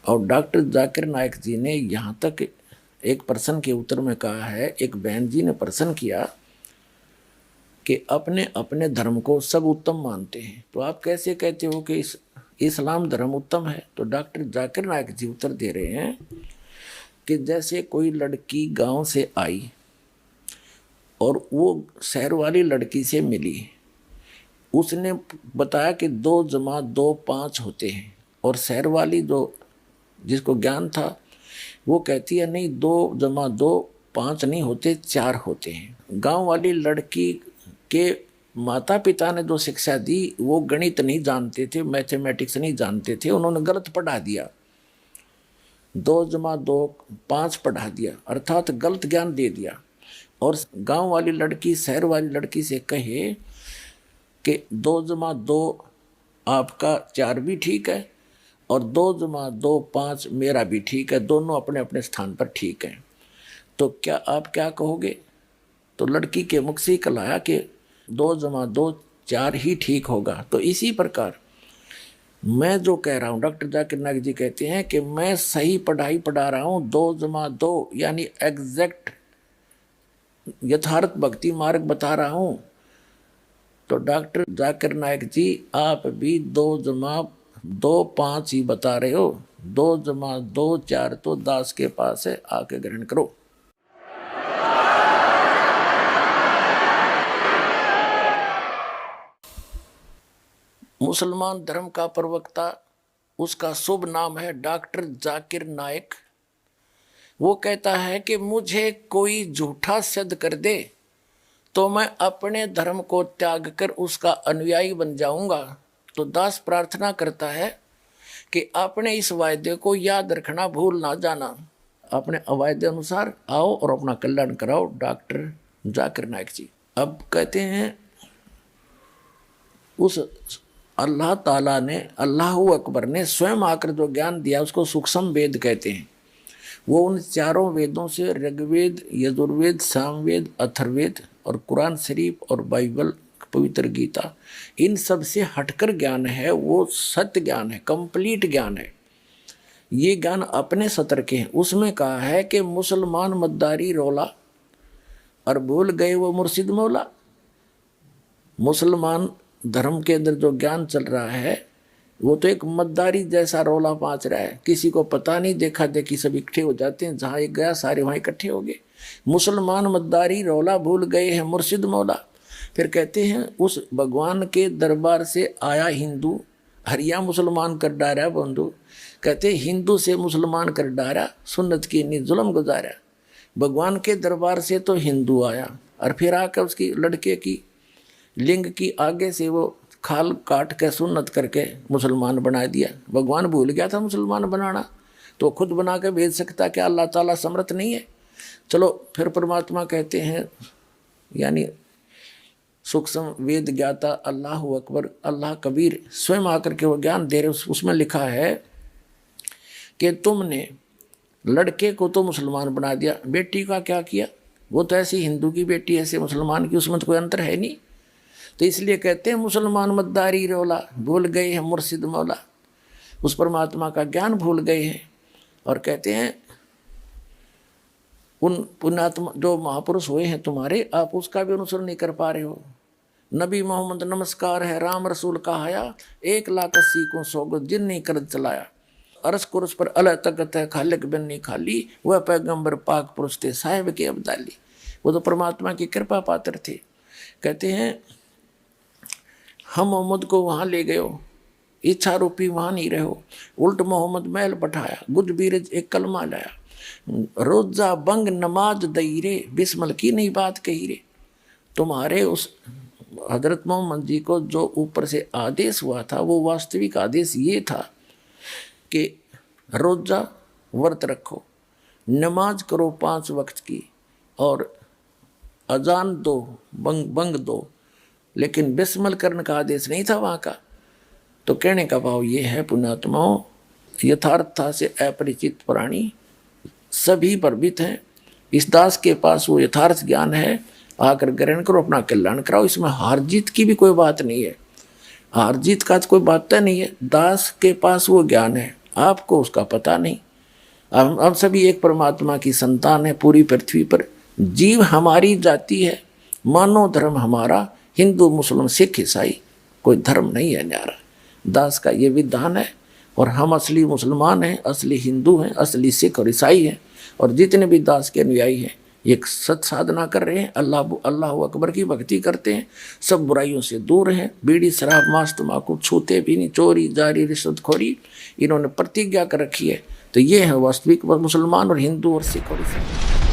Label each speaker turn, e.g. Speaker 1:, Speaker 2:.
Speaker 1: और डॉक्टर जाकिर नाइक जी ने यहाँ तक एक प्रश्न के उत्तर में कहा है, एक बहन जी ने प्रश्न किया कि अपने अपने धर्म को सब उत्तम मानते हैं, तो आप कैसे कहते हो कि इस्लाम धर्म उत्तम है? तो डॉक्टर जाकिर नाइक जी उत्तर दे रहे हैं कि जैसे कोई लड़की गांव से आई और वो शहर वाली लड़की से मिली, उसने बताया कि 2 जमा 2 5 होते हैं, और शहर वाली जो जिसको ज्ञान था वो कहती है नहीं, 2 जमा 2 5 नहीं होते, 4 होते हैं। गांव वाली लड़की के माता पिता ने जो शिक्षा दी वो गणित नहीं जानते थे, मैथमेटिक्स नहीं जानते थे, उन्होंने गलत पढ़ा दिया, 2 जमा 2 5 पढ़ा दिया, अर्थात गलत ज्ञान दे दिया। और गांव वाली लड़की शहर वाली लड़की से कहे कि 2 जमा 2 आपका 4 भी ठीक है और 2 जमा 2 5 मेरा भी ठीक है, दोनों अपने अपने स्थान पर ठीक हैं, तो क्या आप क्या कहोगे? तो लड़की के मुख से कहलाया कि 2 जमा 2 4 ही ठीक होगा। तो इसी प्रकार मैं जो कह रहा हूँ, डॉक्टर जाकिर नाइक जी कहते हैं कि मैं सही पढ़ाई पढ़ा रहा हूँ, 2 जमा 2 यानी एग्जैक्ट यथार्थ भक्ति मार्ग बता रहा हूँ। तो डॉक्टर जाकिर नाइक जी आप भी 2 जमा 2 5 ही बता रहे हो, 2 जमा 2 4 तो दास के पास है, आके ग्रहण करो। मुसलमान धर्म का प्रवक्ता, उसका शुभ नाम है डॉक्टर जाकिर नाइक। वो कहता है कि मुझे कोई झूठा सिद्ध कर दे तो मैं अपने धर्म को त्याग कर उसका अनुयायी बन जाऊंगा। तो दास प्रार्थना करता है कि अपने इस वायदे को याद रखना, भूल ना जाना, अपने वायदे अनुसार आओ और अपना कल्याण कराओ। डॉक्टर जाकिर नाइक जी अब कहते हैं उस अल्लाह ताला ने, अल्लाह अकबर ने स्वयं आकर जो ज्ञान दिया उसको सूक्ष्म वेद कहते हैं। वो उन 4 वेदों से ऋग्वेद, यजुर्वेद, सामवेद, अथर्ववेद और कुरान शरीफ और बाइबल, पवित्र गीता, इन सब से हटकर ज्ञान है, वो सत्य ज्ञान है, कंप्लीट ज्ञान है। ये ज्ञान अपने सत्र के हैं। उसमें कहा है कि मुसलमान मद्दारी रोला और भूल गए वो मुर्शिद मौला। मुसलमान धर्म के अंदर जो ज्ञान चल रहा है वो तो एक मद्दारी जैसा रोला पाँच रहा है, किसी को पता नहीं, देखा देखी सब इकट्ठे हो जाते हैं, जहाँ एक गया सारे वहाँ इकट्ठे हो गए। मुसलमान मद्दारी रोला भूल गए हैं मुर्शिद मौला। फिर कहते हैं उस भगवान के दरबार से आया हिंदू, हरिया मुसलमान कर डारा बंधु। कहते हिंदू से मुसलमान कर डारा, सुन्नत की नी जुल्म गुजारा। भगवान के दरबार से तो हिंदू आया और फिर आकर उसकी लड़के की लिंग की आगे से वो खाल काट के सुन्नत करके मुसलमान बना दिया। भगवान भूल गया था मुसलमान बनाना, तो खुद बना के भेज सकता, क्या अल्लाह ताला समर्थ नहीं है? चलो फिर परमात्मा कहते हैं, यानी सूक्ष्म वेद ज्ञाता अल्लाह अकबर, अल्लाह कबीर स्वयं आकर के वो ज्ञान दे रहे। उसमें लिखा है कि तुमने लड़के को तो मुसलमान बना दिया, बेटी का क्या किया? वो तो ऐसी हिंदू की बेटी ऐसे मुसलमान की, उसमें तो कोई अंतर है नहीं। तो इसलिए कहते हैं मुसलमान मद्दारी रोला, भूल गए हैं मुर्शिद मौला। उस परमात्मा का ज्ञान भूल गए हैं। और कहते हैं उन पुण्यात्मा जो महापुरुष हुए हैं तुम्हारे, आप उसका भी अनुसरण नहीं कर पा रहे हो। नबी मोहम्मद नमस्कार है, राम रसूल का हया, 1,80,000 को सोगो जिन नहीं कर चलाया। अरस कुरस पर अल तकत है, खालिक बिन नहीं खाली, वह पैगंबर पाक पुरुष थे, साहिब के अब्दाली। वो तो परमात्मा की कृपा पात्र थे। कहते हैं हम मोहम्मद को वहाँ ले गए हो, इच्छा रूपी वहाँ नहीं रहे हो, उल्ट मोहम्मद महल पठाया, गुज बीरज एक कलमा लाया, रोजा बंग नमाज दई रे, बिस्मल की नहीं बात कही रे। तुम्हारे उस हजरत मोहम्मद जी को जो ऊपर से आदेश हुआ था वो वास्तविक आदेश ये था कि रोजा व्रत रखो, नमाज करो 5 वक्त की, और अजान दो, बंग दो, लेकिन बिस्मल करने का आदेश नहीं था वहाँ का। तो कहने का भाव ये है पुण्यात्माओं, यथार्थता से अपरिचित प्राणी सभी परबित हैं। इस दास के पास वो यथार्थ ज्ञान है, आकर ग्रहण करो, अपना कल्याण कराओ। इसमें हार जीत की भी कोई बात नहीं है, हार जीत का तो कोई बात नहीं है। दास के पास वो ज्ञान है, आपको उसका पता नहीं। हम सभी एक परमात्मा की संतान है। पूरी पृथ्वी पर जीव हमारी जाति है, मानव धर्म हमारा, हिंदू मुस्लिम सिख ईसाई कोई धर्म नहीं है न्यारा। दास का ये विधान है। और हम असली मुसलमान हैं, असली हिंदू हैं, असली सिख और ईसाई हैं। और जितने भी दास के अनुयायी हैं ये सत साधना कर रहे हैं, अल्लाह अकबर की भक्ति करते हैं, सब बुराइयों से दूर हैं, बीड़ी शराब मांस तम्बाकू छूते भी नहीं, चोरी जारी रिश्वतखोरी इन्होंने प्रतिज्ञा कर रखी है। तो ये है वास्तविक मुसलमान और हिंदू और सिख और ईसाई।